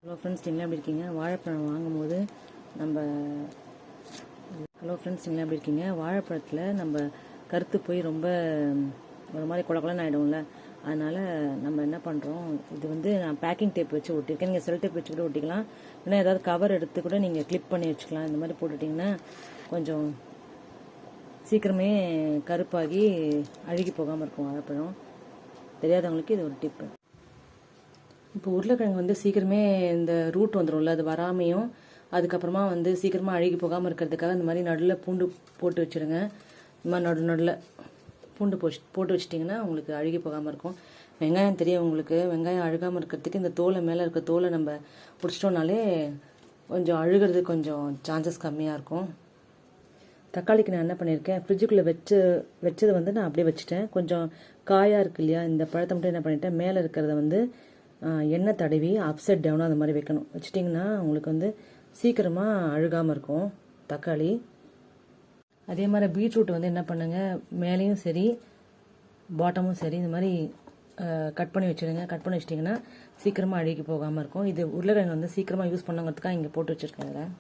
Hello friends, நீங்களா எப்படி இருக்கீங்க? வாழைப்பழம் வாங்கும்போது நம்ம எப்படி இருக்கீங்க? வாழைப்பழத்தில் நம்ம கருத்து போய் ரொம்ப ஒரு மாதிரி குழக்குலன்னு ஆகிடும்ல. அதனால் நம்ம என்ன பண்ணுறோம், இது வந்து நான் பேக்கிங் டேப் வச்சு ஒட்டியிருக்கேன். நீங்கள் செல் டேப் வச்சு கூட ஒட்டிக்கலாம், இல்லைன்னா ஏதாவது கவர் எடுத்து கூட நீங்கள் கிளிப் பண்ணி வச்சுக்கலாம். இந்த மாதிரி போட்டுட்டிங்கன்னா கொஞ்சம் சீக்கிரமே கருப்பாகி அழுகி போகாமல் இருக்கும் வாழைப்பழம். தெரியாதவங்களுக்கு இது ஒரு டிப்பு. இப்போ உருளைக்கிழங்கு வந்து சீக்கிரமே இந்த ரூட் வந்துடும்ல, அது வராமையும் அதுக்கப்புறமா வந்து சீக்கிரமாக அழுகி போகாமல் இருக்கிறதுக்காக இந்த மாதிரி நடுவில் பூண்டு போட்டு வச்சுருங்க. இந்த மாதிரி நடுவில் பூண்டு போட்டு வச்சிட்டிங்கன்னா உங்களுக்கு அழுகி போகாமல் இருக்கும். வெங்காயம் தெரியும் உங்களுக்கு, வெங்காயம் அழுகாமல் இருக்கிறதுக்கு இந்த தோலை மேலே இருக்க தோலை நம்ம பிடிச்சிட்டோம்னாலே கொஞ்சம் அழுகிறது கொஞ்சம் சான்சஸ் கம்மியாக இருக்கும். தக்காளிக்கு நான் என்ன பண்ணியிருக்கேன், ஃப்ரிட்ஜுக்குள்ளே வச்சதை வந்து நான் அப்படியே வச்சுட்டேன். கொஞ்சம் காயாக இருக்கு இல்லையா, இந்த பழத்தை மட்டும் என்ன பண்ணிட்டேன், மேலே இருக்கிறத வந்து எண்ணெய் தடவி அப்சைட் டவுனாக அந்த மாதிரி வைக்கணும். வச்சிட்டிங்கன்னா உங்களுக்கு வந்து சீக்கிரமாக அழுகாமல் இருக்கும் தக்காளி. அதே மாதிரி பீட்ரூட் வந்து என்ன பண்ணுங்கள், மேலேயும் சரி பாட்டமும் சரி இந்த மாதிரி கட் பண்ணி வச்சுடுங்க. கட் பண்ணி வச்சிட்டிங்கன்னா சீக்கிரமாக அழுகி போகாமல் இருக்கும். இது உருளைக்கிழங்கு வந்து சீக்கிரமாக யூஸ் பண்ணுங்கிறதுக்காக இங்கே போட்டு வச்சுருக்கேன். இதில்